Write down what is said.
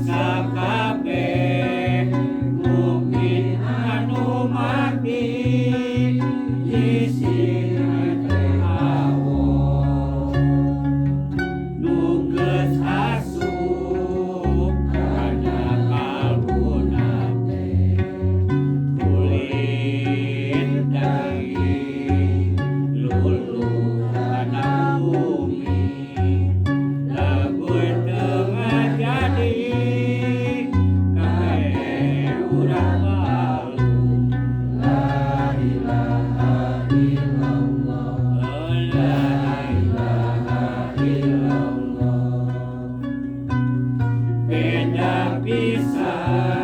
sakabeh mukmin anu mati isih Allah nu geus asup kana kalbuna kulit daging luluh kana bumi lamun tengah jadi kabeh urang malu la ilaha illallah la ilaha illallah beda pisan